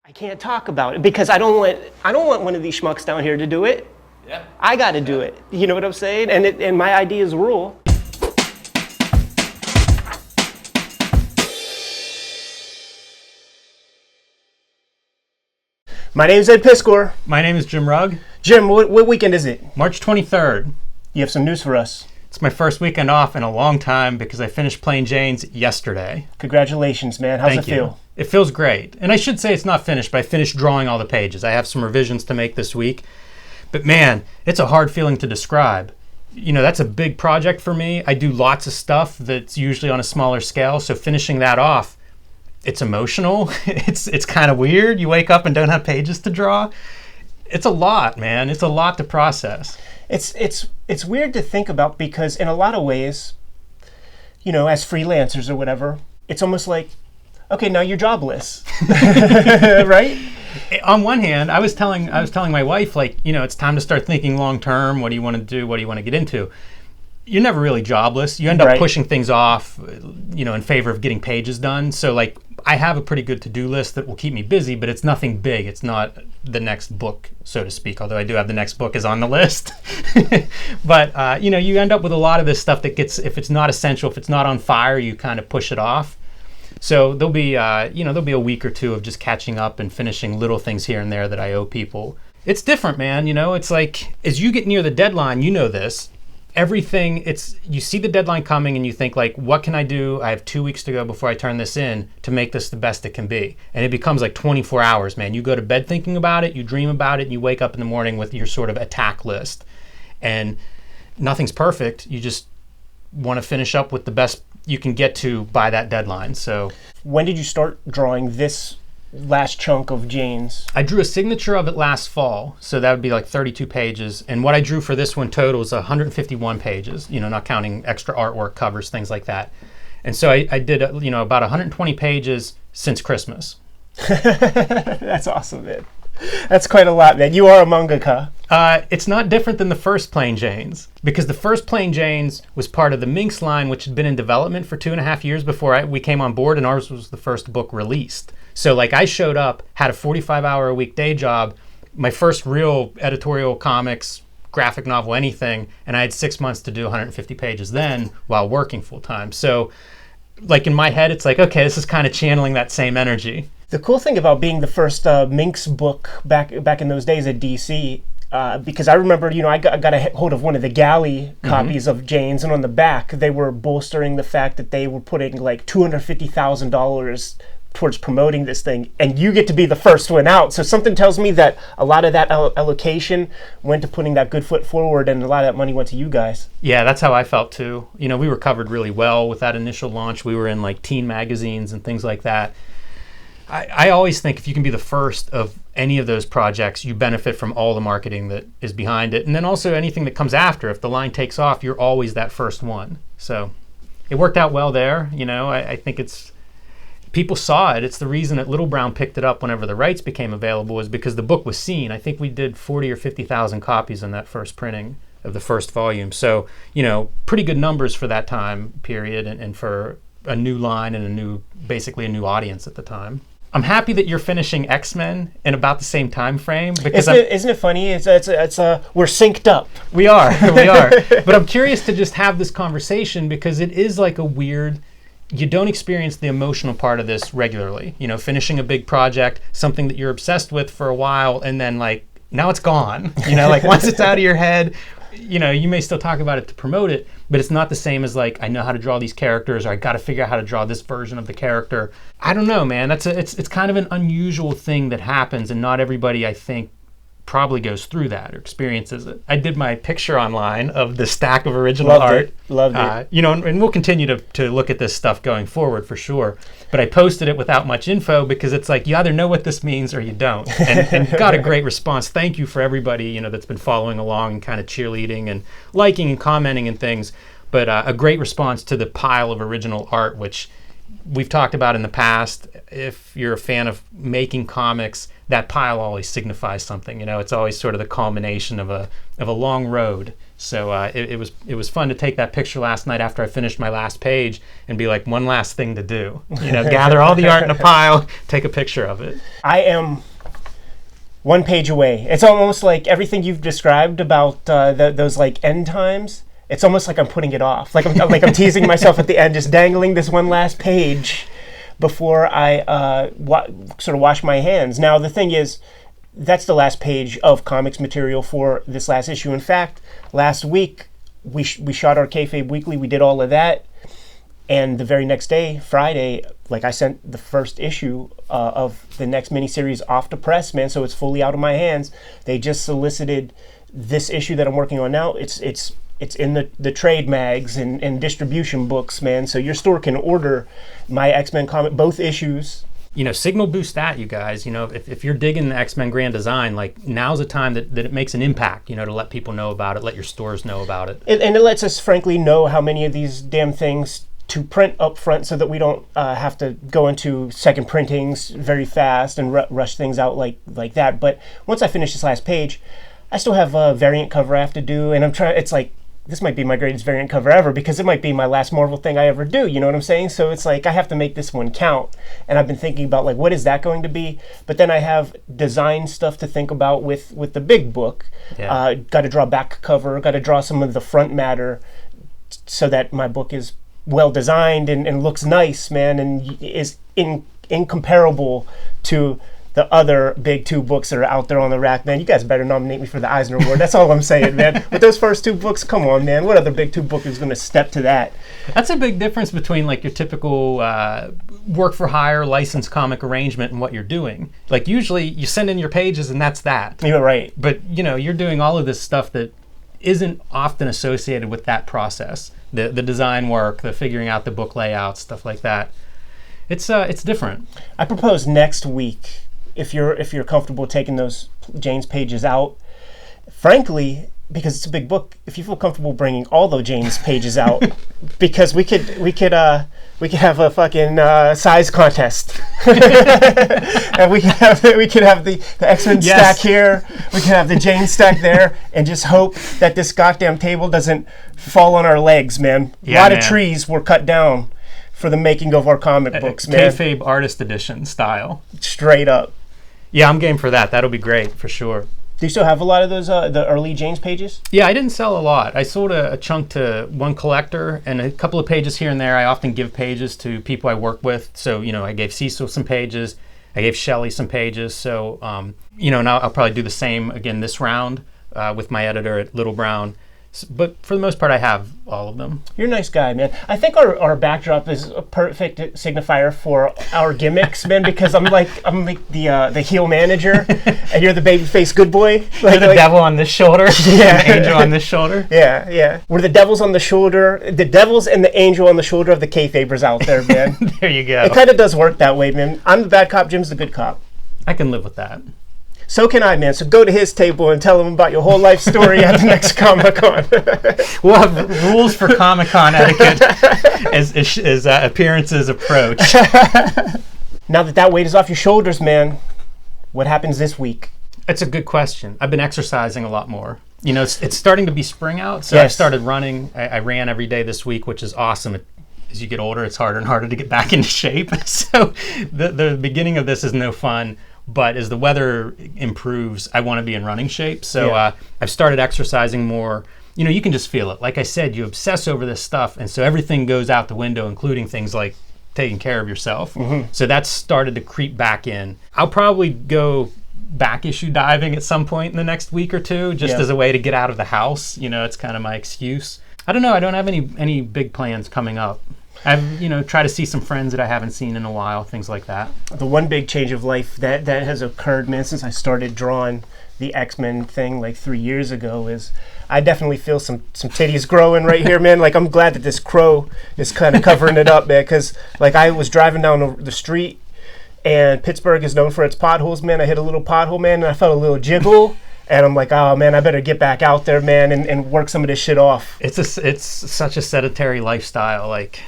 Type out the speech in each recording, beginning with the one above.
I can't talk about it because I don't want one of these schmucks down here to do it. Yeah. I got to do it. You know what I'm saying? And my ideas rule. My name's Ed Piskor. My name is Jim Rugg. Jim, what weekend is it? March 23rd. You have some news for us. It's my first weekend off in a long time because I finished Plain Jane's yesterday. Congratulations, man. How's it feel? It feels great. And I should say it's not finished, but I finished drawing all the pages. I have some revisions to make this week. But man, it's a hard feeling to describe. You know, that's a big project for me. I do lots of stuff that's usually on a smaller scale. So finishing that off, it's emotional. It's kind of weird. You wake up and don't have pages to draw. It's a lot, man. It's a lot to process. It's weird to think about because in a lot of ways, you know, as freelancers or whatever, it's almost like, okay, now you're jobless, right? On one hand, I was telling my wife, like, you know, it's time to start thinking long term. What do you want to do? What do you want to get into? You're never really jobless. You end up pushing things off, you know, in favor of getting pages done. So like, I have a pretty good to-do list that will keep me busy, but it's nothing big. It's not the next book, so to speak, although I do have the next book is on the list. But, you know, you end up with a lot of this stuff that gets, if it's not essential, if it's not on fire, you kind of push it off. So there'll be, you know, there'll be a week or two of just catching up and finishing little things here and there that I owe people. It's different, man. You know, it's like, as you get near the deadline, you know this, everything, you see the deadline coming and you think like, what can I do? I have 2 weeks to go before I turn this in to make this the best it can be. And it becomes like 24 hours, man. You go to bed thinking about it, you dream about it, and you wake up in the morning with your sort of attack list. And nothing's perfect. You just want to finish up with the best you can get to by that deadline. So when did you start drawing this last chunk of Jane's? I drew a signature of it last fall, so that would be like 32 pages. And what I drew for this one total is 151 pages, you know, not counting extra artwork, covers, things like that. And so I did, you know, about 120 pages since Christmas. That's awesome, man. That's quite a lot, man. You are a mangaka. It's not different than the first Plain Janes, because the first Plain Janes was part of the Minx line, which had been in development for 2.5 years before we came on board, and ours was the first book released. So like I showed up, had a 45-hour-a-week day job, my first real editorial comics, graphic novel, anything, and I had 6 months to do 150 pages then while working full-time. So like in my head, it's like, okay, this is kind of channeling that same energy. The cool thing about being the first Minx book back in those days at DC, because I remember, you know, I got a hold of one of the galley copies of Jane's, and on the back they were bolstering the fact that they were putting like $250,000 towards promoting this thing, and you get to be the first one out. So something tells me that a lot of that allocation went to putting that good foot forward, and a lot of that money went to you guys. Yeah, that's how I felt too. You know, we were covered really well with that initial launch. We were in like teen magazines and things like that. I always think if you can be the first of any of those projects, you benefit from all the marketing that is behind it. And then also anything that comes after. If the line takes off, you're always that first one. So it worked out well there. You know, I think people saw it. It's the reason that Little Brown picked it up whenever the rights became available, was because the book was seen. I think we did 40 or 50,000 copies in that first printing of the first volume. So, you know, pretty good numbers for that time period, and for a new line and basically a new audience at the time. I'm happy that you're finishing X-Men in about the same time frame, because isn't it funny? It's we're synced up. We are. But I'm curious to just have this conversation, because it is like a weird, you don't experience the emotional part of this regularly. You know, finishing a big project, something that you're obsessed with for a while, and then like now it's gone. You know, like once it's out of your head, you know, you may still talk about it to promote it, but it's not the same as like, I know how to draw these characters, or I got to figure out how to draw this version of the character. I don't know, man. It's kind of an unusual thing that happens, and not everybody, I think, probably goes through that or experiences it. I did my picture online of the stack of original art. Loved it. You know, and we'll continue to look at this stuff going forward for sure. But I posted it without much info, because it's like, you either know what this means or you don't. And got a great response. Thank you for everybody, you know, that's been following along and kind of cheerleading and liking and commenting and things. But a great response to the pile of original art, which we've talked about in the past. If you're a fan of making comics, that pile always signifies something. You know, it's always sort of the culmination of a long road. So it was fun to take that picture last night after I finished my last page and be like, one last thing to do. Gather all the art in a pile, take a picture of it. I am one page away. It's almost like everything you've described about those like end times. It's almost like I'm putting it off. Like I'm teasing myself at the end, just dangling this one last page before I sort of wash my hands. Now the thing is, that's the last page of comics material for this last issue. In fact, last week we shot our Kayfabe Weekly. We did all of that, and the very next day, Friday, like I sent the first issue of the next miniseries off to press, man. So it's fully out of my hands. They just solicited this issue that I'm working on now. It's in the trade mags and distribution books, man. So your store can order my X-Men comic, both issues. Signal boost that, you guys. If you're digging the X-Men Grand Design, like now's the time that it makes an impact, to let people know about it, let your stores know about it. And it lets us frankly know how many of these damn things to print up front so that we don't have to go into second printings very fast and rush things out like that. But once I finish this last page, I still have a variant cover I have to do, and it's like, this might be my greatest variant cover ever because it might be my last Marvel thing I ever do, you know what I'm saying? So it's like I have to make this one count. And I've been thinking about like, what is that going to be? But then I have design stuff to think about with the big book. Yeah. Got to draw back cover, got to draw some of the front matter so that my book is well designed and looks nice, man, and is incomparable to the other big two books that are out there on the rack, man. You guys better nominate me for the Eisner Award. That's all I'm saying, man. With those first two books, come on, man. What other big two book is going to step to that? That's a big difference between like your typical work for hire licensed comic arrangement and what you're doing. Like usually you send in your pages and that's that. You're right. But you're doing all of this stuff that isn't often associated with that process. The design work, the figuring out the book layout, stuff like that. It's different. I propose next week, if you're comfortable taking those Jane's pages out, frankly, because it's a big book, if you feel comfortable bringing all the Jane's pages out, because we could have a fucking size contest, and we could have the X-Men stack here, we can have the Jane stack there, and just hope that this goddamn table doesn't fall on our legs, man. Yeah, a lot of trees were cut down for the making of our comic books, man. Kayfabe artist edition style. Straight up. Yeah, I'm game for that. That'll be great for sure. Do you still have a lot of those the early Jane's pages? Yeah, I didn't sell a lot. I sold a chunk to one collector and a couple of pages here and there. I often give pages to people I work with. So, I gave Cecil some pages. I gave Shelley some pages. So, and I'll probably do the same again this round with my editor at Little Brown. But for the most part, I have all of them. You're a nice guy, man. I think our backdrop is a perfect signifier for our gimmicks, man. Because I'm like the heel manager, and you're the babyface good boy. You're the devil on this shoulder, yeah, the angel on this shoulder. Yeah. We're the devils on the shoulder, the devils and the angel on the shoulder of the Kayfabers out there, man. There you go. It kind of does work that way, man. I'm the bad cop. Jim's the good cop. I can live with that. So can I, man. So go to his table and tell him about your whole life story at the next Comic-Con. We'll have rules for Comic-Con etiquette as appearances approach. Now that weight is off your shoulders, man, what happens this week? It's a good question. I've been exercising a lot more. It's starting to be spring out, so yes. I started running. I ran every day this week, which is awesome. As you get older, it's harder and harder to get back into shape. So the beginning of this is no fun. But as the weather improves, I want to be in running shape. So I've started exercising more. You can just feel it. Like I said, you obsess over this stuff. And so everything goes out the window, including things like taking care of yourself. Mm-hmm. So that's started to creep back in. I'll probably go back issue diving at some point in the next week or two, just as a way to get out of the house. It's kind of my excuse. I don't know. I don't have any big plans coming up. I've, try to see some friends that I haven't seen in a while, things like that. The one big change of life that has occurred, man, since I started drawing the X-Men thing like 3 years ago is I definitely feel some titties growing right here, man. Like, I'm glad that this crow is kind of covering it up, man, because, like, I was driving down the street, and Pittsburgh is known for its potholes, man. I hit a little pothole, man, and I felt a little jiggle. And I'm like, oh, man, I better get back out there, man, and work some of this shit off. It's such a sedentary lifestyle, like...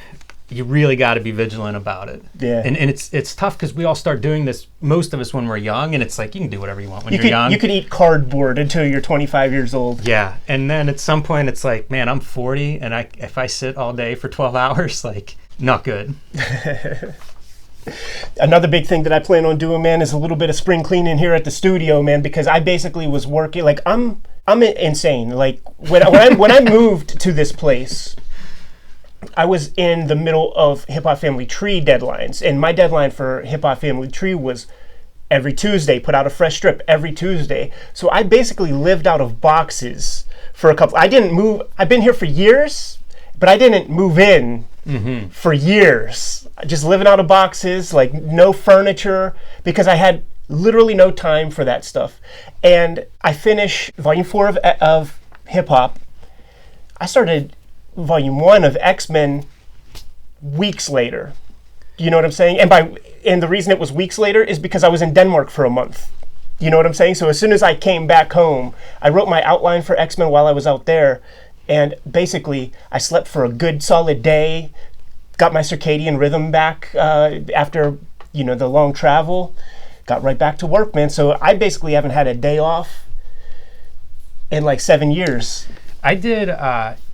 you really got to be vigilant about it. Yeah. And it's tough because we all start doing this, most of us when we're young, and it's like you can do whatever you want when you're young. You can eat cardboard until you're 25 years old. Yeah. And then at some point it's like, man, I'm 40 and if I sit all day for 12 hours, like not good. Another big thing that I plan on doing, man, is a little bit of spring cleaning here at the studio, man, because I basically was working, like I'm insane. Like when I moved to this place, I was in the middle of Hip Hop Family Tree deadlines, and my deadline for Hip Hop Family Tree was every Tuesday, put out a fresh strip every Tuesday. So I basically lived out of boxes for a couple. I didn't move. I've been here for years, but I didn't move in for years. Just living out of boxes, like no furniture, because I had literally no time for that stuff. And I finished Volume 4 of Hip Hop. I started Volume 1 of X-Men weeks later. You know what I'm saying? And the reason it was weeks later is because I was in Denmark for a month. You know what I'm saying? So as soon as I came back home, I wrote my outline for X-Men while I was out there. And basically, I slept for a good solid day, got my circadian rhythm back after, the long travel, got right back to work, man. So I basically haven't had a day off in like 7 years. I did.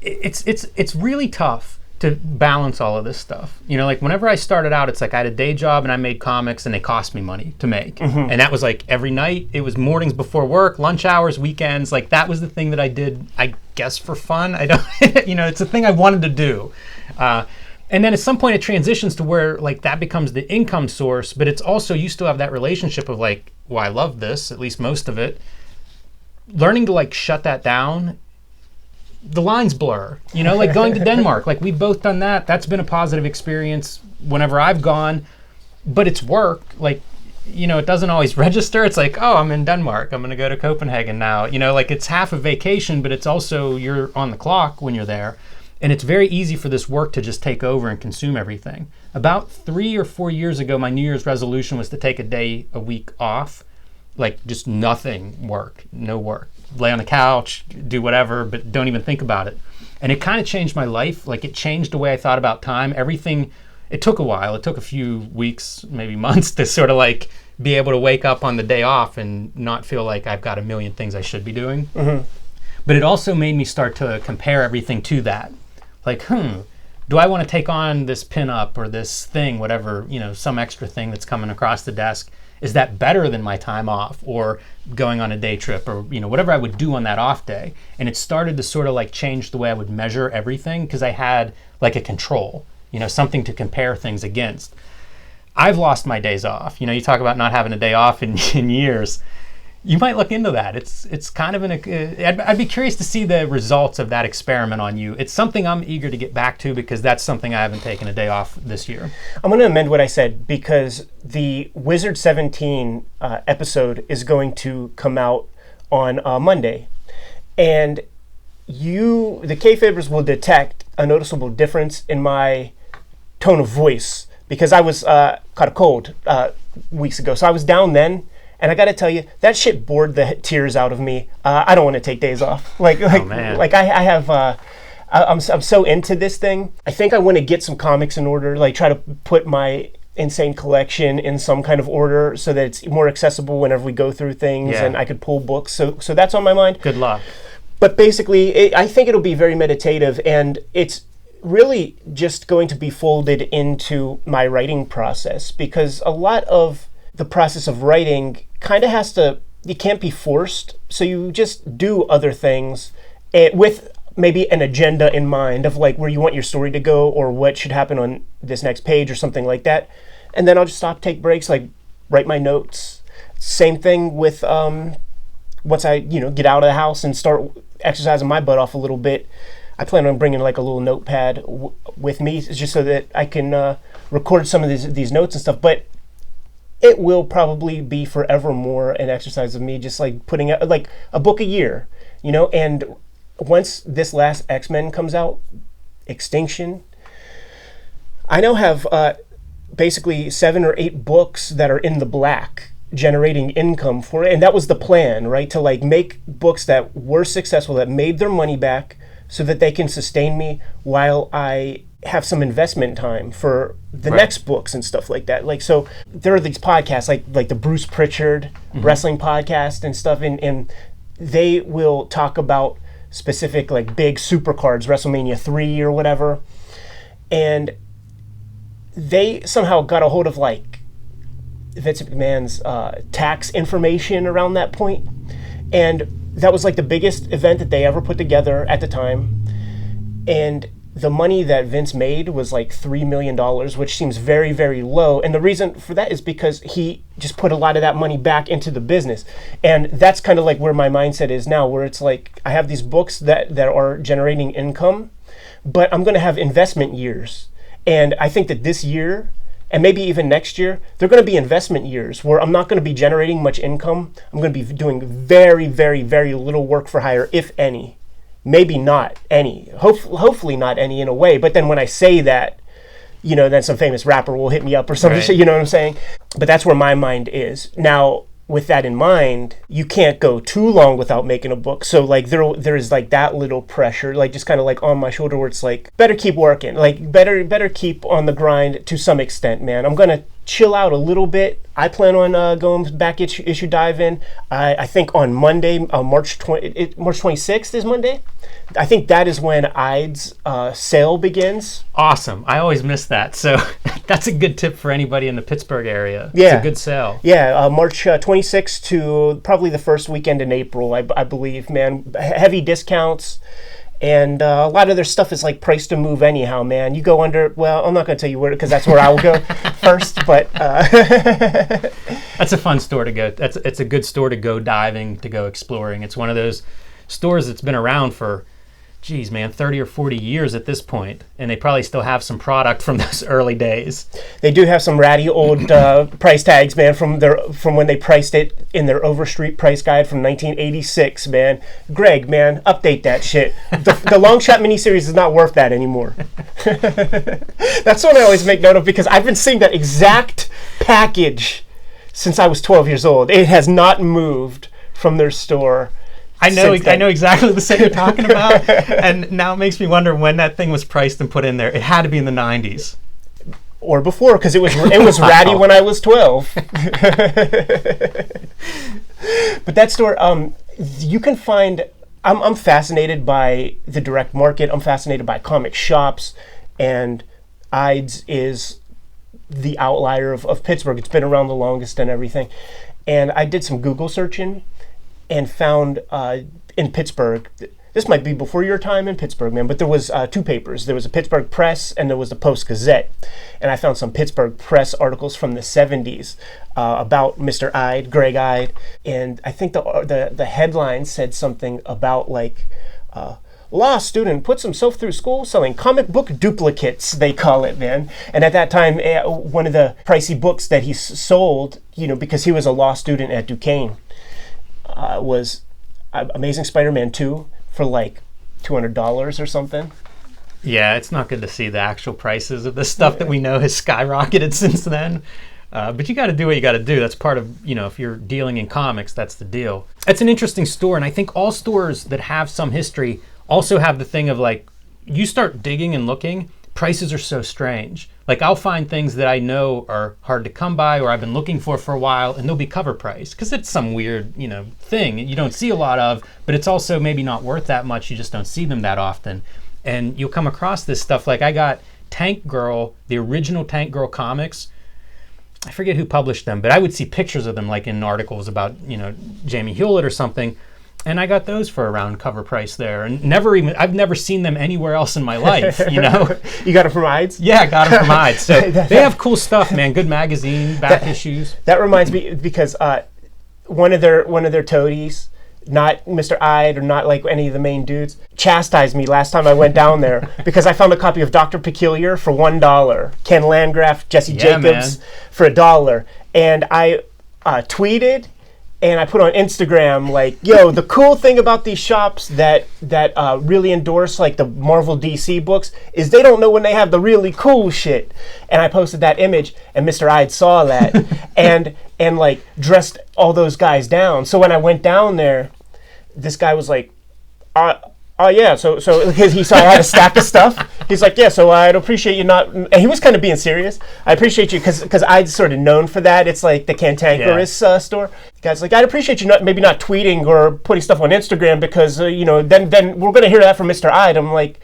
It's really tough to balance all of this stuff. Like whenever I started out, it's like I had a day job and I made comics and they cost me money to make. And that was like every night. It was mornings before work, lunch hours, weekends. Like that was the thing that I did, I guess, for fun. I don't, it's a thing I wanted to do. And then at some point it transitions to where like that becomes the income source, but it's also, you still have that relationship of like, well, I love this, at least most of it. Learning to like shut that down, the lines blur, like going to Denmark, like we've both done that. That's been a positive experience whenever I've gone, but it's work. Like, it doesn't always register. It's like, oh, I'm in Denmark. I'm going to go to Copenhagen now. Like it's half a vacation, but it's also, you're on the clock when you're there. And it's very easy for this work to just take over and consume everything. About 3 or 4 years ago, my New Year's resolution was to take a day a week off, like just nothing work, no work. Lay on the couch, do whatever, but don't even think about it. And it kind of changed my life. Like it changed the way I thought about time. Everything, it took a while. It took a few weeks, maybe months to sort of like be able to wake up on the day off and not feel like I've got a million things I should be doing. But it also made me start to compare everything to that. Like, do I want to take on this pinup or this thing, whatever, some extra thing that's coming across the desk? Is that better than my time off or going on a day trip or, whatever I would do on that off day? And it started to sort of like change the way I would measure everything because I had like a control, something to compare things against. I've lost my days off. You talk about not having a day off in years. You might look into that. It's kind of I'd be curious to see the results of that experiment on you. It's something I'm eager to get back to because that's something I haven't taken a day off this year. I'm going to amend what I said because the Wizard 17 episode is going to come out on Monday. And the Kayfabers will detect a noticeable difference in my tone of voice because I was caught a cold weeks ago. So I was down then. And I got to tell you, that shit bored the tears out of me. I don't want to take days off. I have, I'm so into this thing. I think I want to get some comics in order, like try to put my insane collection in some kind of order so that it's more accessible whenever we go through things and I could pull books. So that's on my mind. Good luck. But basically, I think it'll be very meditative and it's really just going to be folded into my writing process because a lot of the process of writing kind of you can't be forced. So you just do other things with maybe an agenda in mind of like where you want your story to go or what should happen on this next page or something like that. And then I'll just stop, take breaks, like write my notes. Same thing with once I, get out of the house and start exercising my butt off a little bit. I plan on bringing like a little notepad with me just so that I can record some of these notes and stuff. But it will probably be forevermore an exercise of me just like putting out like a book a year, and once this last X-Men comes out, Extinction, I now have basically 7 or 8 books that are in the black generating income for it. And that was the plan, right? To like make books that were successful, that made their money back so that they can sustain me while I have some investment time for the next books and stuff like that. Like, so there are these podcasts like the Bruce Pritchard wrestling podcast and stuff, and they will talk about specific like big super cards, WrestleMania 3 or whatever, and they somehow got a hold of like Vince McMahon's tax information around that point, and that was like the biggest event that they ever put together at the time, and the money that Vince made was like $3 million, which seems very, very low. And the reason for that is because he just put a lot of that money back into the business. And that's kind of like where my mindset is now, where it's like, I have these books that are generating income, but I'm going to have investment years. And I think that this year, and maybe even next year, they're going to be investment years where I'm not going to be generating much income. I'm going to be doing very, very, very little work for hire, if any. Maybe not any. Hopefully not any in a way. But then when I say that, you know, then some famous rapper will hit me up or something. Right. You know what I'm saying? But that's where my mind is. Now, with that in mind, you can't go too long without making a book. So like there is like that little pressure, like just kind of like on my shoulder where it's like, better keep working. Like better keep on the grind to some extent, man. I'm going to chill out a little bit. I plan on going back issue dive in. I think on Monday, March 26th is Monday. I think that is when IDE's sale begins. Awesome. I always miss that. So that's a good tip for anybody in the Pittsburgh area. Yeah. It's a good sale. Yeah, March 26th to probably the first weekend in April, I believe, man. Heavy discounts. And a lot of their stuff is like priced to move anyhow, man. You go under, well, I'm not going to tell you where, because that's where I will go first, but... That's a fun store to go. It's a good store to go diving, to go exploring. It's one of those stores that's been around for, geez, man, 30 or 40 years at this point, and they probably still have some product from those early days. They do have some ratty old price tags, man, from when they priced it in their Overstreet price guide from 1986, man. Greg, man, update that shit. The Long Shot miniseries is not worth that anymore. That's what I always make note of, because I've been seeing that exact package since I was 12 years old. It has not moved from their store. I know exactly the set you're talking about, and now it makes me wonder when that thing was priced and put in there. It had to be in the 90s. Or before, because it was ratty when I was 12. But that store, you can find... I'm fascinated by the direct market. I'm fascinated by comic shops, and IDE's is the outlier of Pittsburgh. It's been around the longest and everything. And I did some Google searching and found in Pittsburgh, this might be before your time in Pittsburgh, man, but there was two papers. There was a Pittsburgh Press and there was the Post-Gazette. And I found some Pittsburgh Press articles from the 70s about Mr. Ide, Greg Ide. And I think the headline said something about like, law student puts himself through school selling comic book duplicates, they call it, man. And at that time, one of the pricey books that he sold, you know, because he was a law student at Duquesne, was Amazing Spider-Man 2 for like $200 or something. Yeah, it's not good to see the actual prices of this stuff that we know has skyrocketed since then. But you got to do what you got to do. That's part of, you know, if you're dealing in comics, that's the deal. It's an interesting store, and I think all stores that have some history also have the thing of like, you start digging and looking, prices are so strange. Like I'll find things that I know are hard to come by or I've been looking for a while, and they'll be cover price because it's some weird, you know, thing you don't see a lot of, but it's also maybe not worth that much. You just don't see them that often. And you'll come across this stuff. Like I got Tank Girl, the original Tank Girl comics. I forget who published them, but I would see pictures of them like in articles about, you know, Jamie Hewlett or something. And I got those for around cover price there, and I've never seen them anywhere else in my life, you know. You got them from IDE's? Yeah, I got them from IDE's. So they have cool stuff, man. Good magazine, back issues. That reminds me, because one of their toadies, not Mr. Ide or not like any of the main dudes, chastised me last time I went down there because I found a copy of Dr. Peculiar for $1. Ken Landgraf, Jesse Jacobs for $1, and I tweeted. And I put on Instagram like, yo, the cool thing about these shops that really endorse like the Marvel DC books is they don't know when they have the really cool shit. And I posted that image, and Mr. Ide saw that and like dressed all those guys down. So when I went down there, this guy was like, oh yeah, so he saw I had a stack of stuff. He's like, yeah, so I'd appreciate you not. And he was kind of being serious. I appreciate you because I'd sort of known for that. It's like the Cantankerous store. Guys, like, I'd appreciate you maybe not tweeting or putting stuff on Instagram because then we're gonna hear that from Mr. Ide. I'm like,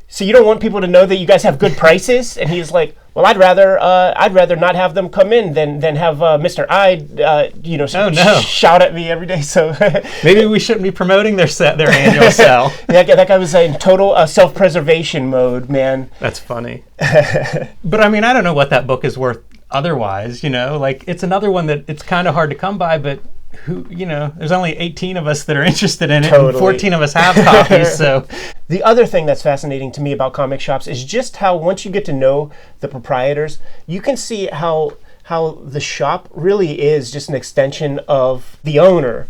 so you don't want people to know that you guys have good prices? And he's like, well, I'd rather not have them come in than have Mr. Ide, shout at me every day. So maybe we shouldn't be promoting their annual sale. That guy was in total self-preservation mode, man. That's funny. But I mean, I don't know what that book is worth otherwise. Like, it's another one that it's kind of hard to come by, but there's only 18 of us that are interested in it, totally. And 14 of us have copies. So the other thing that's fascinating to me about comic shops is just how once you get to know the proprietors, you can see how the shop really is just an extension of the owner.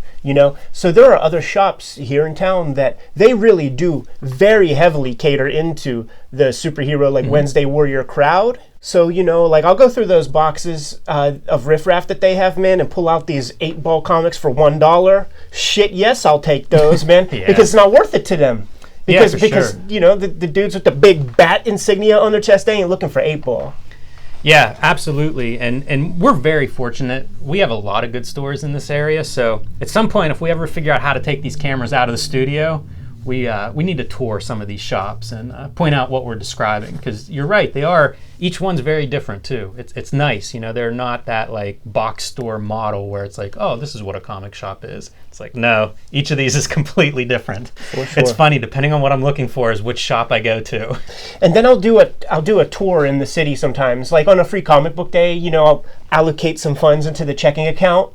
So there are other shops here in town that they really do very heavily cater into the superhero, like Wednesday Warrior crowd. So, like, I'll go through those boxes of riffraff that they have, man, and pull out these 8-ball comics for $1. Shit, yes, I'll take those, man, yeah. Because it's not worth it to them. Because sure. The dudes with the big bat insignia on their chest, they ain't looking for 8-ball. Yeah, absolutely. And we're very fortunate. We have a lot of good stores in this area. So at some point, if we ever figure out how to take these cameras out of the studio, we need to tour some of these shops and point out what we're describing, because you're right, each one's very different too. It's nice, they're not that like box store model where it's like, oh, this is what a comic shop is. It's like, no, each of these is completely different. For sure. It's funny, depending on what I'm looking for is which shop I go to. And then I'll do a tour in the city sometimes, like on a free comic book day. I'll allocate some funds into the checking account,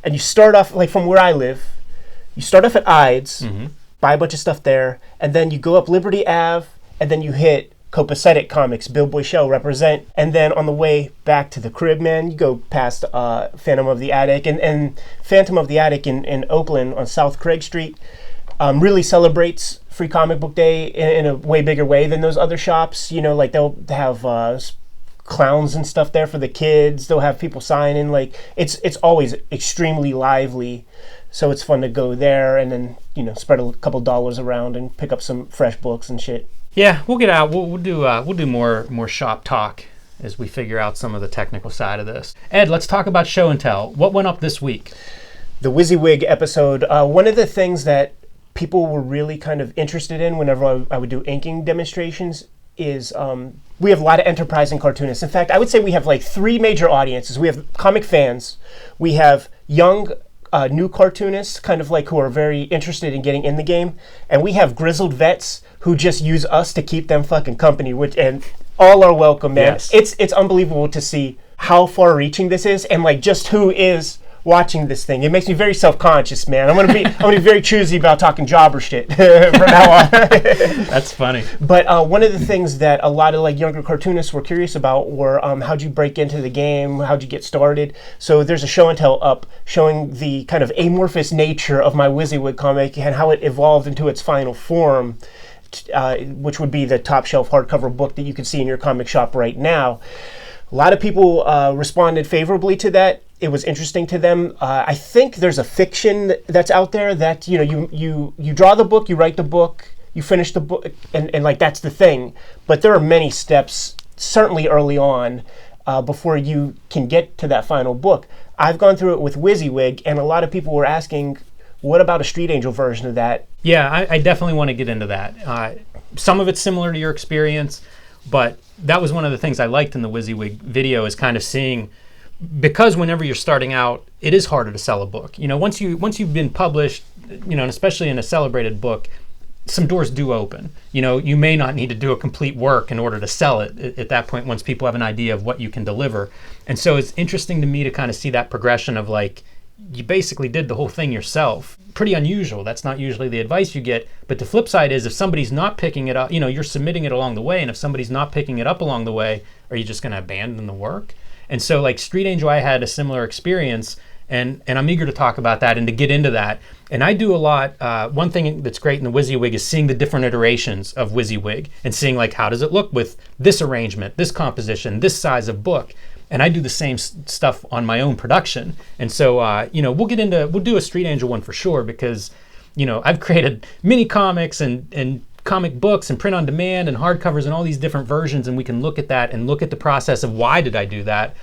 and you start off, like, from where I live, you start off at Ide's. Buy a bunch of stuff there, and then you go up Liberty Ave, and then you hit Copacetic Comics, Bill Boychelle represent, and then on the way back to the crib, man, you go past Phantom of the Attic, and Phantom of the Attic in Oakland on South Craig Street really celebrates Free Comic Book Day in a way bigger way than those other shops. Like, they'll have clowns and stuff there for the kids. They'll have people signing. Like, it's always extremely lively. So it's fun to go there and then, spread a couple dollars around and pick up some fresh books and shit. Yeah, we'll get out. We'll do more shop talk as we figure out some of the technical side of this. Ed, let's talk about show and tell. What went up this week? The WYSIWYG episode. One of the things that people were really kind of interested in whenever I would do inking demonstrations is we have a lot of enterprising cartoonists. In fact, I would say we have like 3 major audiences. We have comic fans. We have young new cartoonists, kind of like who are very interested in getting in the game, and we have grizzled vets who just use us to keep them fucking company. And all are welcome, man. Yes. It's unbelievable to see how far-reaching this is, and like just who is watching this thing. It makes me very self-conscious, man. I'm gonna be very choosy about talking jobber shit from now on. That's funny. But one of the things that a lot of like younger cartoonists were curious about were how'd you break into the game? How'd you get started? So there's a show and tell up showing the kind of amorphous nature of my WYSIWYG comic and how it evolved into its final form, which would be the top shelf hardcover book that you can see in your comic shop right now. A lot of people responded favorably to that. It was interesting to them. I think there's a fiction that's out there that you draw the book, you write the book, you finish the book, and like that's the thing. But there are many steps, certainly early on, before you can get to that final book. I've gone through it with WYSIWYG, and a lot of people were asking, what about a Street Angel version of that? Yeah, I definitely want to get into that. Some of it's similar to your experience, but that was one of the things I liked in the WYSIWYG video, is kind of seeing, because whenever you're starting out, it is harder to sell a book. Once you've been published, and especially in a celebrated book, some doors do open. You may not need to do a complete work in order to sell it at that point, once people have an idea of what you can deliver. And so it's interesting to me to kind of see that progression of like, you basically did the whole thing yourself. Pretty unusual. That's not usually the advice you get. But the flip side is, if somebody's not picking it up, you're submitting it along the way, and if somebody's not picking it up along the way, are you just going to abandon the work? And so like Street Angel, I had a similar experience, and I'm eager to talk about that and to get into that. And I do a lot, one thing that's great in the WYSIWYG is seeing the different iterations of WYSIWYG and seeing like, how does it look with this arrangement, this composition, this size of book. And I do the same stuff on my own production. And so, we'll do a Street Angel one for sure, because I've created mini comics and comic books and print on demand and hardcovers and all these different versions, and we can look at that and look at the process of why did I do that,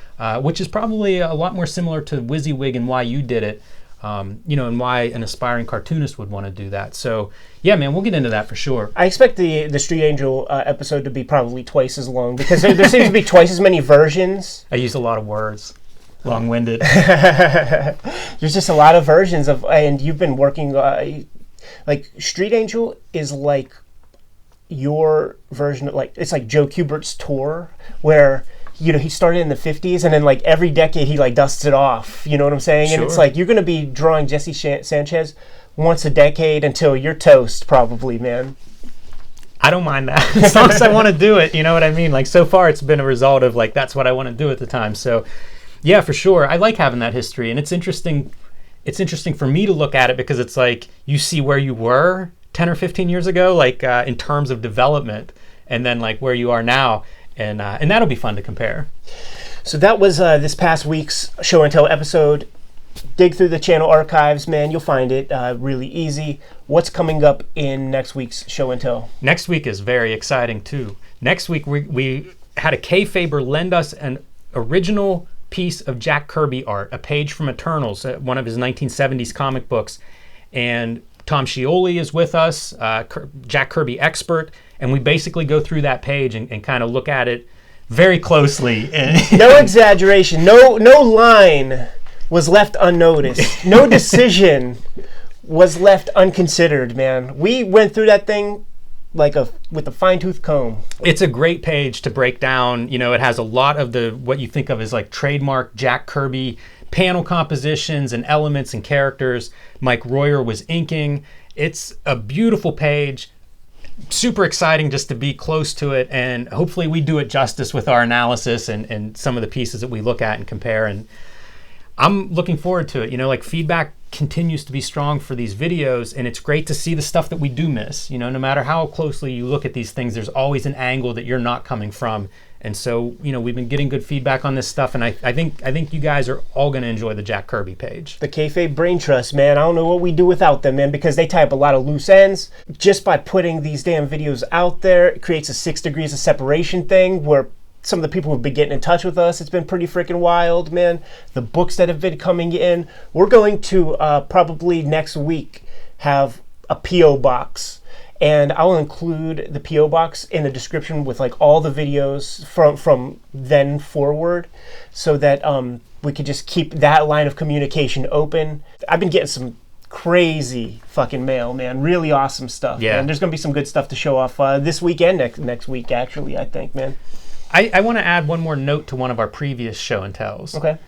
which is probably a lot more similar to WYSIWYG and why you did it, and why an aspiring cartoonist would want to do that. So yeah, man, we'll get into that for sure. I expect the Street Angel episode to be probably twice as long because there seems to be twice as many versions. I use a lot of words. Long-winded. There's just a lot of versions and you've been working, like Street Angel is like your version of it's like Joe Kubert's tour where he started in the 50s and then like every decade he like dusts it off, you know what I'm saying? Sure. And it's like you're going to be drawing Jesse Sanchez once a decade until you're toast probably, man. I don't mind that as long as I want to do it, you know what I mean? Like so far it's been a result of like that's what I want to do at the time. So yeah, for sure. I like having that history, and it's interesting for me to look at it because it's like you see where you were 10 or 15 years ago, like in terms of development, and then like where you are now, and that'll be fun to compare. So that was this past week's Show and Tell episode. Dig through the channel archives, man. You'll find it really easy. What's coming up in next week's Show and Tell? Next week is very exciting too. Next week we had a Kayfaber lend us an original piece of Jack Kirby art, a page from Eternals, one of his 1970s comic books, and Tom Scioli is with us, Jack Kirby expert, and we basically go through that page and kind of look at it very closely. No exaggeration, no line was left unnoticed, no decision was left unconsidered, man. We went through that thing with a fine-tooth comb. It's a great page to break down. It has a lot of what you think of as like trademark Jack Kirby panel compositions and elements and characters. Mike Royer was inking. It's a beautiful page. Super exciting just to be close to it, and hopefully we do it justice with our analysis and some of the pieces that we look at and compare. And I'm looking forward to it. Like feedback continues to be strong for these videos, and it's great to see the stuff that we do miss. No matter how closely you look at these things, there's always an angle that you're not coming from. And so, we've been getting good feedback on this stuff, and I think you guys are all going to enjoy the Jack Kirby page. The Kayfabe Brain Trust, man. I don't know what we do without them, man, because they tie up a lot of loose ends. Just by putting these damn videos out there, it creates a 6 degrees of separation thing where some of the people who've been getting in touch with us, it's been pretty freaking wild, man. The books that have been coming in. We're going to probably next week have a P.O. box. And I'll include the P.O. box in the description with like all the videos from then forward so that we could just keep that line of communication open. I've been getting some crazy fucking mail, man. Really awesome stuff. Yeah. And there's going to be some good stuff to show off this week and next week, actually, I think, man. I want to add one more note to one of our previous show and tells. Okay.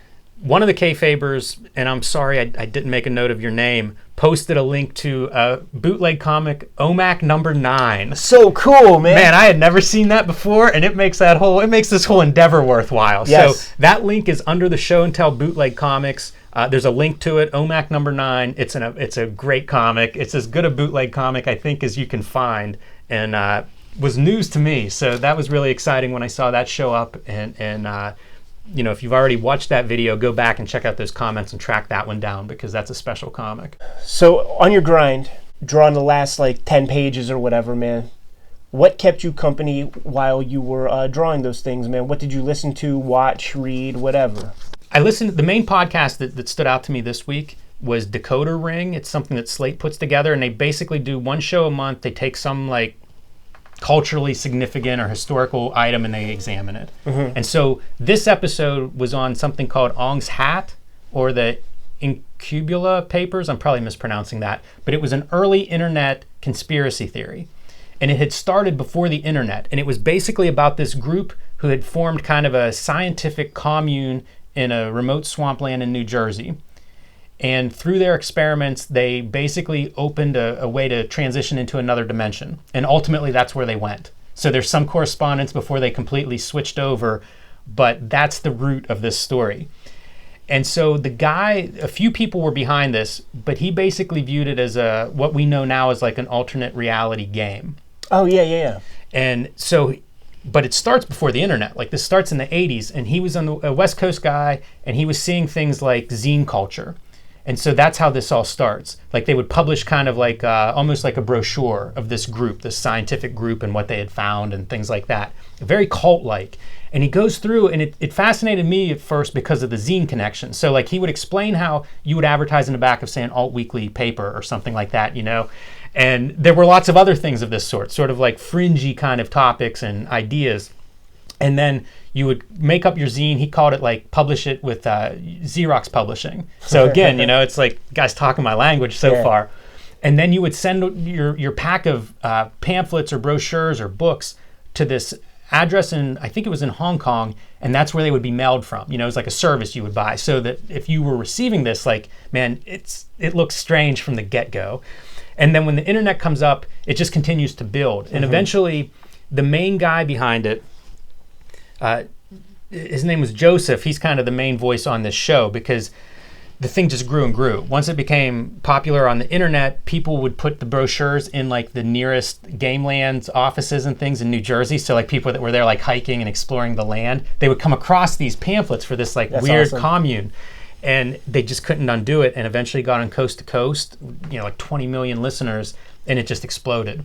One of the Kayfabers, and I'm sorry I didn't make a note of your name, posted a link to a bootleg comic, OMAC number 9. So cool, man. Man, I had never seen that before, and it makes this whole endeavor worthwhile. Yes. So that link is under the Show and Tell bootleg comics. There's a link to it, OMAC number 9. It's a great comic. It's as good a bootleg comic, I think, as you can find, and was news to me. So that was really exciting when I saw that show up, and if you've already watched that video, go back and check out those comments and track that one down because that's a special comic. So on your grind, drawing the last 10 pages or whatever, man, what kept you company while you were drawing those things, man? What did you listen to, watch, read, whatever? I listened. The main podcast that stood out to me this week was Decoder Ring. It's something that Slate puts together, and they basically do one show a month. They take some culturally significant or historical item and they examine it. Mm-hmm. And so this episode was on something called Ong's Hat, or the Incubula Papers. I'm probably mispronouncing that, but it was an early internet conspiracy theory. And it had started before the internet, and it was basically about this group who had formed kind of a scientific commune in a remote swampland in New Jersey. And through their experiments, they basically opened a way to transition into another dimension. And ultimately, that's where they went. So there's some correspondence before they completely switched over, but that's the root of this story. And so the guy, a few people were behind this, but he basically viewed it as what we know now as an alternate reality game. Oh, yeah. And so, but it starts before the internet. This starts in the 80s, and he was a West Coast guy, and he was seeing things like zine culture. And so that's how this all starts. Like they would publish kind of like almost like a brochure of this group, this scientific group, and what they had found and things like that. Very cult-like. And he goes through, and it fascinated me at first because of the zine connection. So like he would explain how you would advertise in the back of, say, an alt weekly paper or something like that, you know. And there were lots of other things of this sort of like fringy kind of topics and ideas. And then you would make up your zine. He called it like publish it with Xerox publishing. So again, you know, it's like guys talking my language so far. And then you would send your pack of pamphlets or brochures or books to this address in, I think it was in Hong Kong, and that's where they would be mailed from. You know, it's like a service you would buy, so that if you were receiving this, like, man, it looks strange from the get-go. And then when the internet comes up, it just continues to build. And eventually, the main guy behind it, his name was Joseph. He's kind of the main voice on this show because the thing just grew and grew. Once it became popular on the internet, people would put the brochures in like the nearest game lands offices and things in New Jersey. So like people that were there like hiking and exploring the land, they would come across these pamphlets for this like weird commune. And they just couldn't undo it, and eventually got on coast to coast, you know, like 20 million listeners, and it just exploded.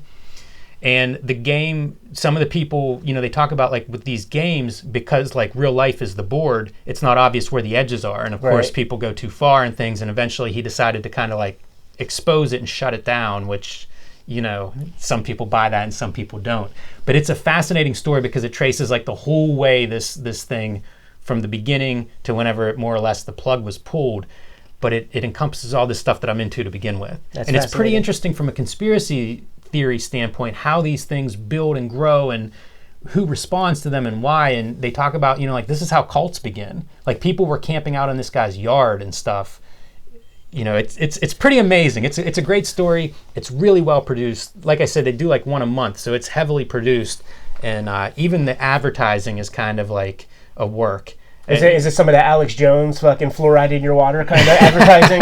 And the game, some of the people, you know, they talk about like with these games, because like real life is the board, it's not obvious where the edges are. And of course, people go too far and things. And eventually he decided to kind of like expose it and shut it down, which, you know, some people buy that and some people don't. But it's a fascinating story because it traces like the whole way this thing from the beginning to whenever more or less the plug was pulled. But it encompasses all this stuff that I'm into to begin with. And it's pretty interesting from a conspiracy theory standpoint, how these things build and grow and who responds to them and why. And they talk about, you know, like this is how cults begin. Like people were camping out in this guy's yard and stuff. You know, it's pretty amazing. It's a great story. It's really well produced. Like I said, they do like one a month, so it's heavily produced. And even the advertising is kind of like a work. Is it some of the Alex Jones fucking fluoride in your water kind of advertising?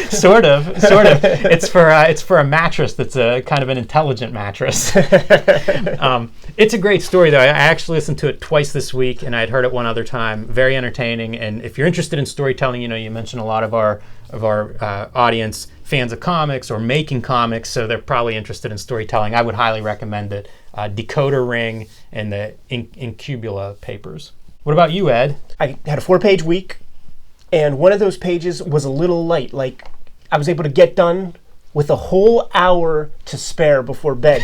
Sort of. It's for a mattress that's a kind of an intelligent mattress. It's a great story though. I actually listened to it twice this week, and I had heard it one other time. Very entertaining. And if you're interested in storytelling, you know, you mentioned a lot of our audience fans of comics or making comics, so they're probably interested in storytelling. I would highly recommend it. Decoder Ring and the Incubula papers. What about you, Ed? I had a 4-page week, and one of those pages was a little light. Like, I was able to get done with a whole hour to spare before bed.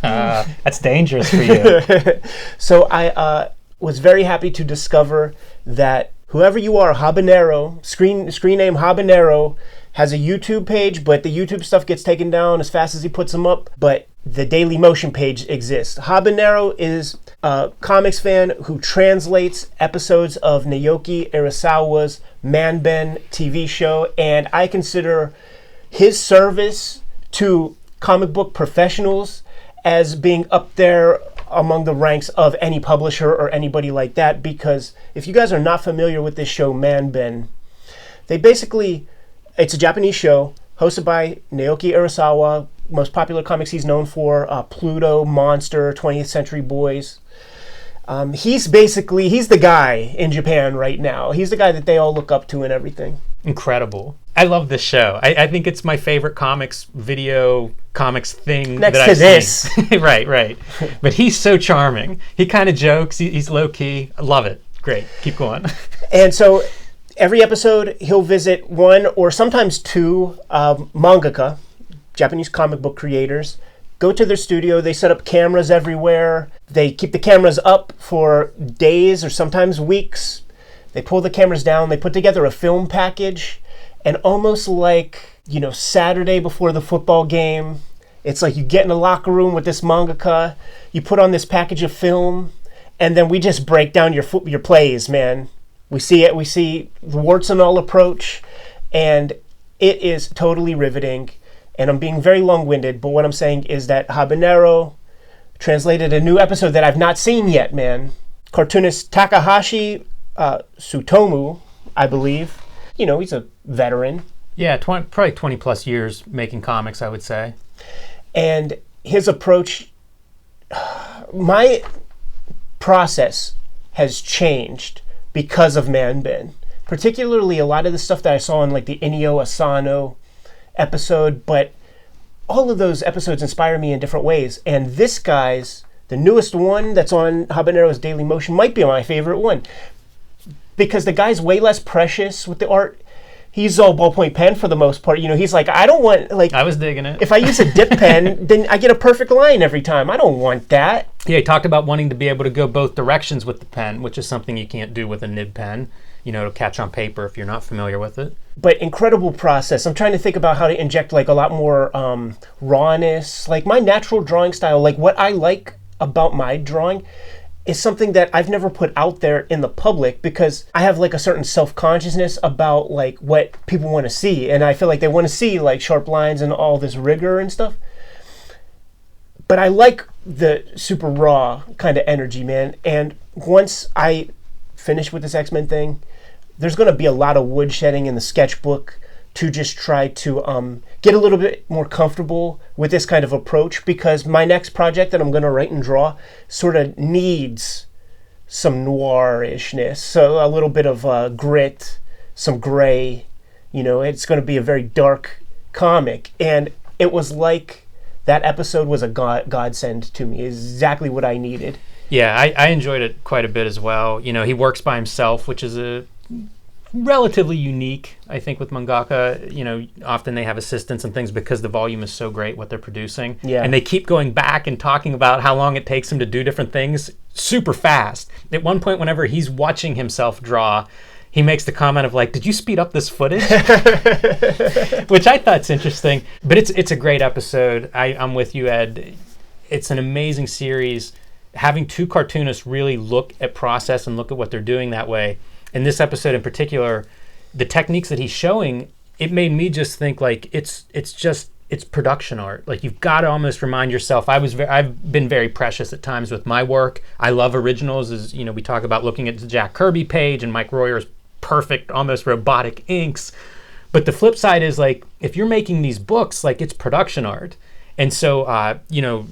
That's dangerous for you. So I was very happy to discover that whoever you are, Habanero, screen name Habanero, has a YouTube page, but the YouTube stuff gets taken down as fast as he puts them up. But the Daily Motion page exists. Habanero is a comics fan who translates episodes of Naoki Urasawa's Man-Ben TV show, and I consider his service to comic book professionals as being up there among the ranks of any publisher or anybody like that, because if you guys are not familiar with this show, Man-Ben, it's a Japanese show hosted by Naoki Urasawa. Most popular comics he's known for, Pluto, Monster, 20th Century Boys. He's the guy in Japan right now. He's the guy that they all look up to and everything. Incredible. I love this show. I think it's my favorite comics thing next that to I've this. Seen. Right. But he's so charming. He kind of jokes. He's low key. I love it. Great. Keep going. And so every episode he'll visit one or sometimes two mangaka, Japanese comic book creators, go to their studio. They set up cameras everywhere. They keep the cameras up for days or sometimes weeks. They pull the cameras down. They put together a film package. And almost like, you know, Saturday before the football game, it's like you get in a locker room with this mangaka, you put on this package of film, and then we just break down your plays, man. We see it. We see the warts and all approach, and it is totally riveting. And I'm being very long-winded, but what I'm saying is that Habanero translated a new episode that I've not seen yet, man. Cartoonist Takahashi Tsutomu, I believe. You know, he's a veteran. Yeah, probably 20 plus years making comics, I would say. And his approach, my process has changed because of Man-Ben. particularly a lot of the stuff that I saw in like the Inio Asano episode, but all of those episodes inspire me in different ways. And this guy's, the newest one that's on Habanero's Daily Motion, might be my favorite one, because the guy's way less precious with the art. He's all ballpoint pen for the most part. You know, he's like, I don't want, like... I was digging it. If I use a dip pen, then I get a perfect line every time. I don't want that. Yeah, he talked about wanting to be able to go both directions with the pen, which is something you can't do with a nib pen, you know, to catch on paper if you're not familiar with it. But incredible process. I'm trying to think about how to inject, like, a lot more rawness. Like, my natural drawing style, like, what I like about my drawing is something that I've never put out there in the public, because I have like a certain self-consciousness about like what people want to see, and I feel like they want to see like sharp lines and all this rigor and stuff. But I like the super raw kind of energy, man. And once I finish with this X-Men thing, there's going to be a lot of woodshedding in the sketchbook to just try to get a little bit more comfortable with this kind of approach, because my next project that I'm going to write and draw sort of needs some noirishness, so a little bit of grit, some gray. You know, it's going to be a very dark comic, and it was like that episode was a godsend to me. Exactly what I needed. Yeah, I enjoyed it quite a bit as well. You know, he works by himself, which is a relatively unique, I think, with mangaka. You know, often they have assistants and things because the volume is so great what they're producing. Yeah. And they keep going back and talking about how long it takes him to do different things super fast. At one point, whenever he's watching himself draw, he makes the comment of like, did you speed up this footage? Which I thought's interesting. But it's a great episode. I'm with you, Ed. It's an amazing series. Having two cartoonists really look at process and look at what they're doing that way. In this episode in particular, the techniques that he's showing, it made me just think like it's production art. Like, you've got to almost remind yourself. I've been very precious at times with my work. I love originals, as you know, we talk about looking at the Jack Kirby page and Mike Royer's perfect, almost robotic inks. But the flip side is like, if you're making these books, like, it's production art. And so, you know,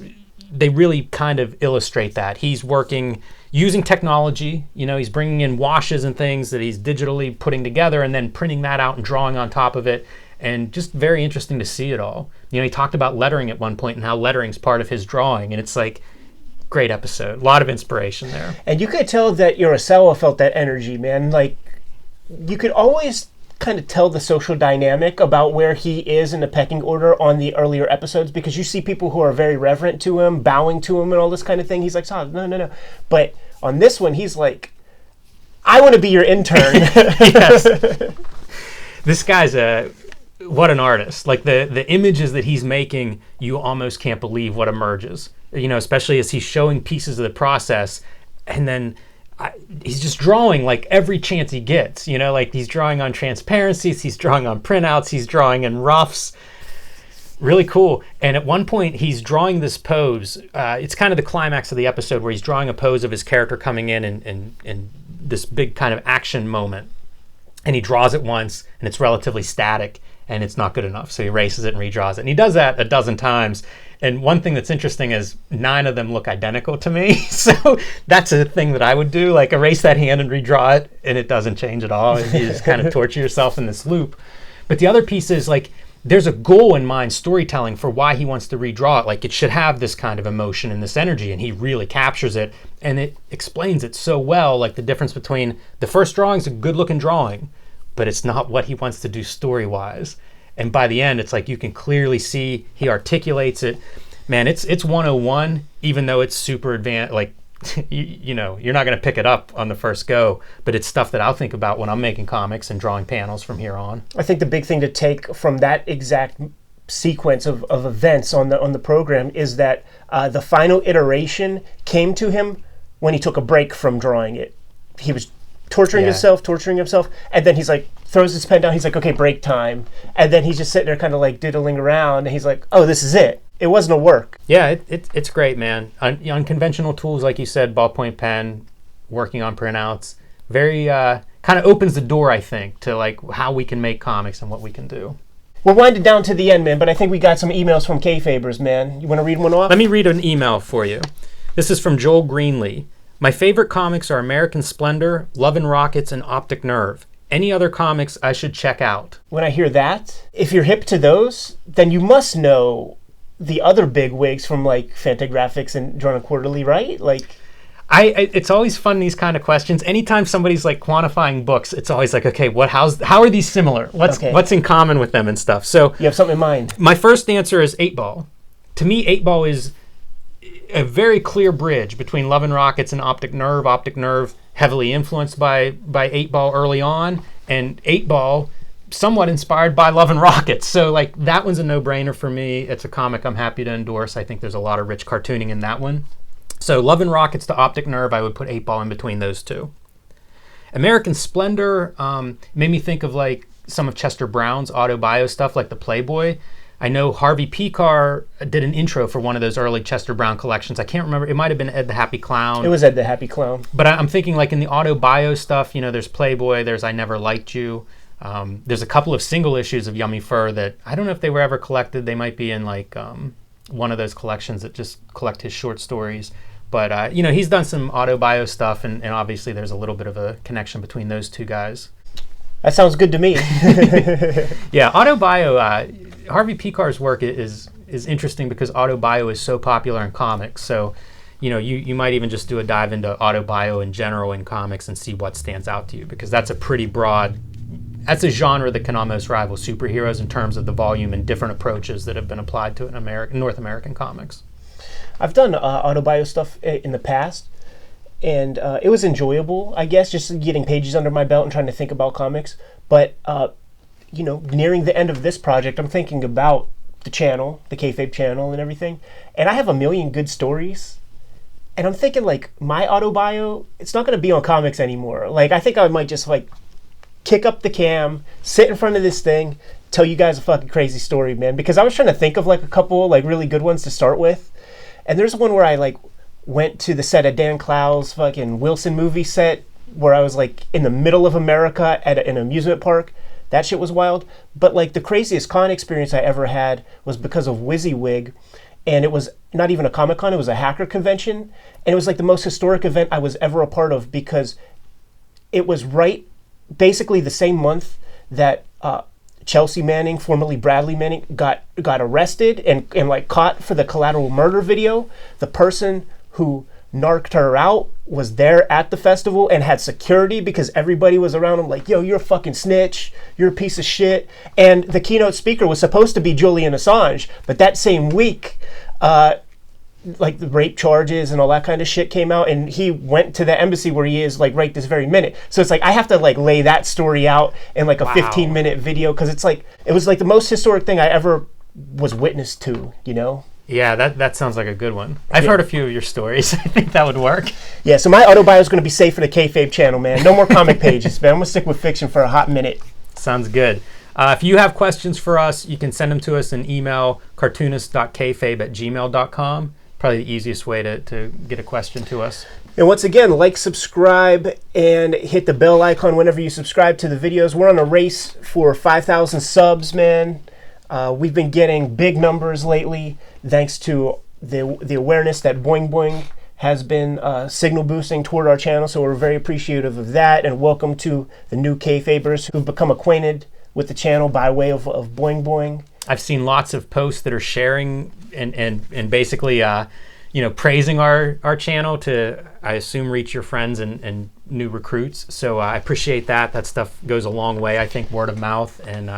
they really kind of illustrate that. He's working using technology, you know, he's bringing in washes and things that he's digitally putting together and then printing that out and drawing on top of it. And just very interesting to see it all. You know, he talked about lettering at one point and how lettering's part of his drawing. And it's like, great episode. A lot of inspiration there. And you could tell that Urasawa felt that energy, man. Like, you could always kind of tell the social dynamic about where he is in the pecking order on the earlier episodes, because you see people who are very reverent to him, bowing to him and all this kind of thing. He's like, oh, no. But on this one, he's like, I want to be your intern. Yes. This guy's what an artist. Like, the images that he's making, you almost can't believe what emerges. You know, especially as he's showing pieces of the process, and then he's just drawing like every chance he gets, you know, like he's drawing on transparencies, he's drawing on printouts, he's drawing in roughs. Really cool. And at one point he's drawing this pose. It's kind of the climax of the episode where he's drawing a pose of his character coming in and this big kind of action moment. And he draws it once and it's relatively static and it's not good enough. So he erases it and redraws it. And he does that a dozen times. And one thing that's interesting is 9 of them look identical to me. So that's a thing that I would do, like erase that hand and redraw it, and it doesn't change at all. And you just kind of torture yourself in this loop. But the other piece is like, there's a goal in mind, storytelling, for why he wants to redraw it. Like, it should have this kind of emotion and this energy, and he really captures it. And it explains it so well, like the difference between the first drawing's a good looking drawing, but it's not what he wants to do story-wise. And by the end, it's like you can clearly see he articulates it. Man, it's 101, even though it's super advanced. Like, you know, you're not going to pick it up on the first go, but it's stuff that I'll think about when I'm making comics and drawing panels from here on. I think the big thing to take from that exact sequence of events on the program is that the final iteration came to him when he took a break from drawing it. He was torturing himself, and then he's like, throws his pen down, he's like, okay, break time. And then he's just sitting there kind of like diddling around, and he's like, oh, this is it. It wasn't a work. Yeah, it's great, man. Unconventional tools, like you said, ballpoint pen, working on printouts, very kind of opens the door, I think, to like how we can make comics and what we can do. We're winding down to the end, man, but I think we got some emails from Kayfabers, man. You want to read one off? Let me read an email for you. This is from Joel Greenlee. My favorite comics are American Splendor, Love and Rockets, and Optic Nerve. any other comics I should check out? When I hear that, if you're hip to those, then you must know the other big wigs from like Fantagraphics and Drawn Quarterly, right? Like, it's always fun, these kind of questions. Anytime somebody's like quantifying books, it's always like, okay, how are these similar? What's in common with them and stuff? So you have something in mind. My first answer is 8-Ball. To me, 8-Ball is a very clear bridge between Love and Rockets and Optic Nerve. Optic Nerve heavily influenced by 8-Ball early on, and 8-Ball somewhat inspired by Love and Rockets. So like that one's a no-brainer for me. It's a comic I'm happy to endorse. I think there's a lot of rich cartooning in that one. So Love and Rockets to Optic Nerve, I would put 8-Ball in between those two. American Splendor made me think of like some of Chester Brown's autobio stuff, like the Playboy. I know Harvey Picar did an intro for one of those early Chester Brown collections. I can't remember. It might have been Ed the Happy Clown. It was Ed the Happy Clown. But I'm thinking like in the autobio stuff, there's Playboy, there's I Never Liked You. There's a couple of single issues of Yummy Fur that I don't know if they were ever collected. They might be in like one of those collections that just collect his short stories. But, he's done some autobio stuff, and obviously there's a little bit of a connection between those two guys. That sounds good to me. Yeah, autobio, Harvey Picar's work is interesting because autobio is so popular in comics. So, you might even just do a dive into autobio in general in comics and see what stands out to you, because that's that's a genre that can almost rival superheroes in terms of the volume and different approaches that have been applied to it in North American comics. I've done autobio stuff in the past, and it was enjoyable, I guess, just getting pages under my belt and trying to think about comics. But, nearing the end of this project, I'm thinking about the channel, the Kayfabe channel and everything, and I have a million good stories. And I'm thinking, like, my autobio, it's not going to be on comics anymore. Like, I think I might just, like, kick up the cam, sit in front of this thing, tell you guys a fucking crazy story, man. Because I was trying to think of, like, a couple, like, really good ones to start with. And there's one where I like went to the set of Dan Clow's fucking Wilson movie set where I was like in the middle of America at an amusement park. That shit was wild. But like the craziest con experience I ever had was because of WYSIWYG. And it was not even a Comic Con, it was a hacker convention. And it was like the most historic event I was ever a part of because it was basically the same month that Chelsea Manning, formerly Bradley Manning, got arrested and like caught for the Collateral Murder video. The person who narked her out was there at the festival and had security because everybody was around him like, yo, you're a fucking snitch, you're a piece of shit. And the keynote speaker was supposed to be Julian Assange, but that same week, like the rape charges and all that kind of shit came out, and he went to the embassy where he is like right this very minute. So it's like I have to like lay that story out in like a 15-minute video because it's like it was like the most historic thing I ever was witness to, Yeah, that sounds like a good one. I've heard a few of your stories. I think that would work. Yeah, so my autobio is going to be safe for the Kayfabe channel, man. No more comic pages, man. I'm going to stick with fiction for a hot minute. Sounds good. If you have questions for us, you can send them to us in email, cartoonist.kayfabe@gmail.com. Probably the easiest way to get a question to us. And once again, like, subscribe, and hit the bell icon whenever you subscribe to the videos. We're on a race for 5,000 subs, man. We've been getting big numbers lately, thanks to the awareness that Boing Boing has been signal boosting toward our channel. So we're very appreciative of that, and welcome to the new Kayfabers who've become acquainted with the channel by way of Boing Boing. I've seen lots of posts that are sharing and basically praising our channel to, I assume, reach your friends and new recruits. So I appreciate that. That stuff goes a long way. I think word of mouth, and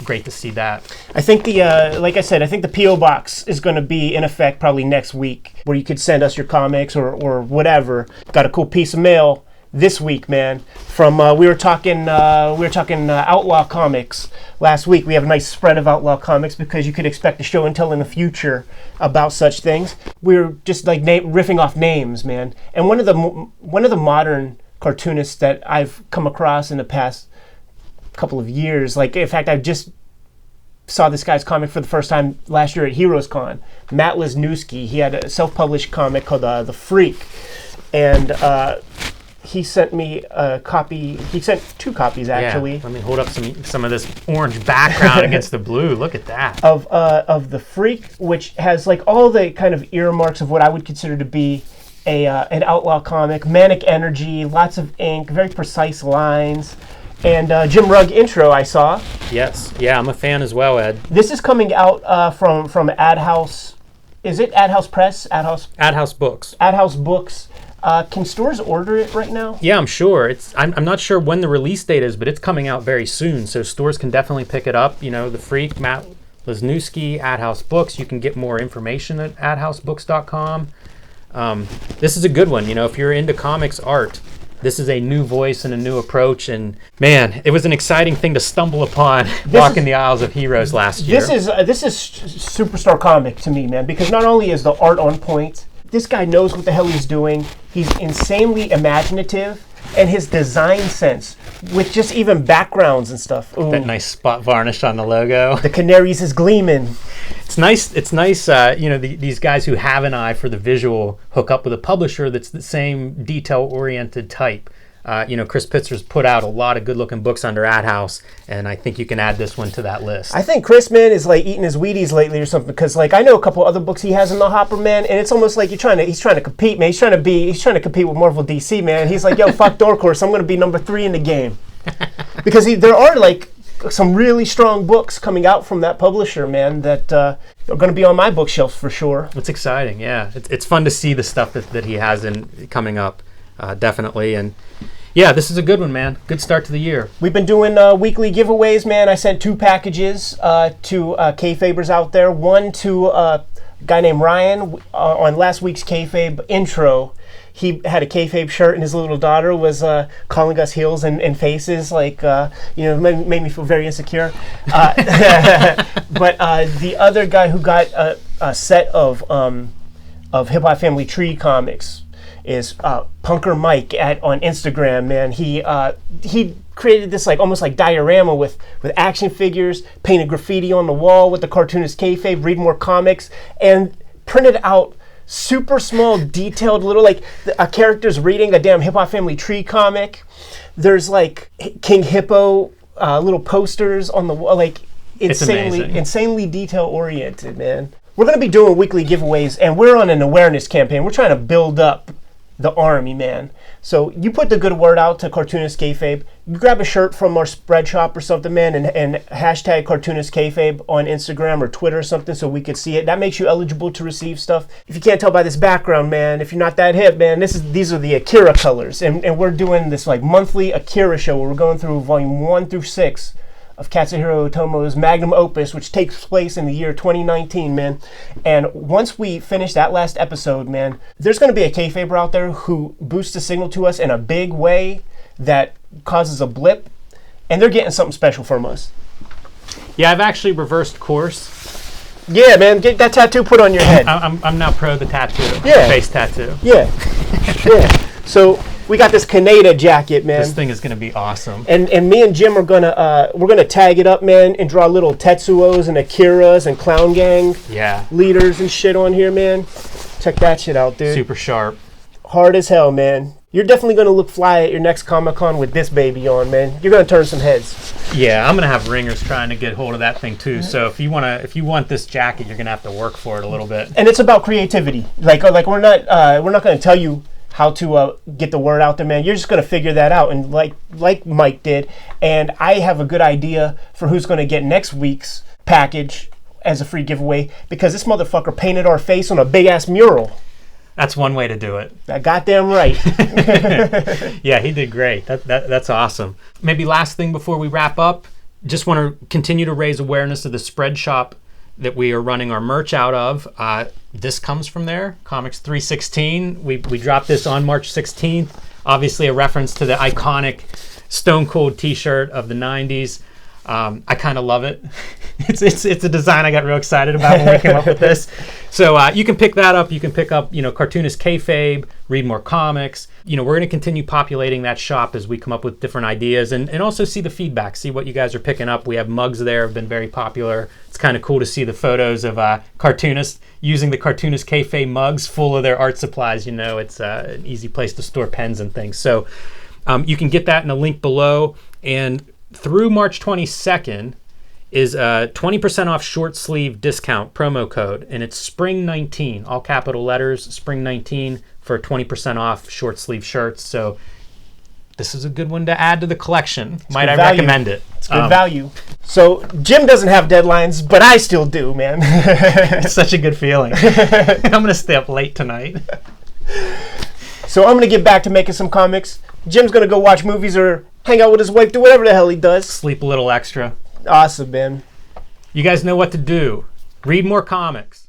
great to see that. I think like I said, I think the P.O. Box is going to be in effect probably next week, where you could send us your comics or whatever. Got a cool piece of mail this week, man. From we were talking Outlaw Comics last week. We have a nice spread of Outlaw Comics because you could expect a show and tell in the future about such things. We were just like riffing off names, man. And one of the modern cartoonists that I've come across in the past couple of years, like in fact I just saw this guy's comic for the first time last year at Heroes Con. Matt Lesniewski. He had a self-published comic called The Freak, and he sent me a copy. He sent 2 copies, actually. Yeah, let me hold up some of this orange background against the blue. Look at that. Of The Freak, which has like all the kind of earmarks of what I would consider to be an outlaw comic. Manic energy, lots of ink, very precise lines. And Jim Rugg intro I saw. Yes. Yeah, I'm a fan as well, Ed. This is coming out from Ad House. Is it Ad House Press? Ad House Books. Ad House Books. Can stores order it right now? Yeah, I'm sure. I'm not sure when the release date is, but it's coming out very soon. So stores can definitely pick it up. You know, The Freak, Matt Lesniewski, Ad House Books. You can get more information at adhousebooks.com. This is a good one. You know, if you're into comics art, this is a new voice and a new approach. And man, it was an exciting thing to stumble upon walking the aisles of Heroes last year. This is superstar comic to me, man, because not only is the art on point, this guy knows what the hell he's doing. He's insanely imaginative, and his design sense with just even backgrounds and stuff. Ooh. That nice spot varnish on the logo. The canaries is gleaming. It's nice. It's nice. You know, these guys who have an eye for the visual hook up with a publisher that's the same detail-oriented type. You know, Chris Pitzer's put out a lot of good-looking books under Ad House, and I think you can add this one to that list. I think Chris, man, is like eating his Wheaties lately or something, because like I know a couple other books he has in the hopper, man, and it's almost like he's trying to compete, man. He's trying to compete with Marvel DC, man. He's like, yo, fuck Dark Horse, I'm gonna be number 3 in the game, because there are like some really strong books coming out from that publisher, man, that are going to be on my bookshelf for sure. It's exciting, yeah. It's fun to see the stuff that he has coming up, definitely. And yeah, this is a good one, man. Good start to the year. We've been doing weekly giveaways, man. I sent 2 packages to Kayfabers out there. One to a guy named Ryan on last week's Kayfabe intro. He had a Kayfabe shirt, and his little daughter was calling us heels and faces, like, made me feel very insecure. But the other guy who got a set of Hip Hop Family Tree comics is Punker Mike on Instagram, man. He created this like almost like diorama with action figures, painted graffiti on the wall with the cartoonist Kayfabe, read more comics, and printed out super small, detailed little, like, a character's reading a damn Hip Hop Family Tree comic. There's, like, King Hippo little posters on the wall. Like, insanely detail-oriented, man. We're going to be doing weekly giveaways, and we're on an awareness campaign. We're trying to build up the army, man. So you put the good word out to Cartoonist Kayfabe. You grab a shirt from our spread shop or something, man, and hashtag Cartoonist Kayfabe on Instagram or Twitter or something so we could see it. That makes you eligible to receive stuff. If you can't tell by this background, man, if you're not that hip, man, these are the Akira colors. And we're doing this like monthly Akira show where we're going through volume 1 through 6 of Katsuhiro Otomo's magnum opus, which takes place in the year 2019, man. And once we finish that last episode, man, there's going to be a Kayfaber out there who boosts the signal to us in a big way that causes a blip, and they're getting something special from us. Yeah, I've actually reversed course. Yeah, man, get that tattoo put on your head. I'm now pro the tattoo. Yeah. Face tattoo. Yeah. Yeah. So we got this Kaneda jacket, man. This thing is going to be awesome. And me and Jim are we're gonna tag it up, man, and draw little Tetsuos and Akiras and Clown Gang leaders and shit on here, man. Check that shit out, dude. Super sharp. Hard as hell, man. You're definitely gonna look fly at your next Comic-Con with this baby on, man. You're gonna turn some heads. Yeah, I'm gonna have ringers trying to get hold of that thing too. So if you want this jacket, you're gonna have to work for it a little bit. And it's about creativity. Like we're not gonna tell you how to get the word out there, man. You're just going to figure that out. And like Mike did, and I have a good idea for who's going to get next week's package as a free giveaway, because this motherfucker painted our face on a big-ass mural. That's one way to do it. That goddamn right. Yeah, he did great. That's awesome. Maybe last thing before we wrap up, just want to continue to raise awareness of the spread shop that we are running our merch out of. This comes from there, Comics 316. We dropped this on March 16th. Obviously a reference to the iconic Stone Cold t-shirt of the 90s. I kind of love it. It's a design I got real excited about when we came up with this. So you can pick that up. You can pick up, Cartoonist Kayfabe, read more comics. We're going to continue populating that shop as we come up with different ideas and also see the feedback, see what you guys are picking up. We have mugs there, have been very popular. It's kind of cool to see the photos of cartoonists using the Cartoonist Kayfabe mugs full of their art supplies. It's an easy place to store pens and things. So you can get that in a link below. And through March 22nd is a 20% off short sleeve discount promo code, and it's Spring 19, all capital letters, Spring 19 for 20% off short sleeve shirts. So this is a good one to add to the collection. Might I value. recommend it? It's good value. So Jim doesn't have deadlines, but I still do, man. It's such a good feeling. I'm going to stay up late tonight. So I'm going to get back to making some comics. Jim's going to go watch movies or hang out with his wife, do whatever the hell he does. Sleep a little extra. Awesome, man. You guys know what to do. Read more comics.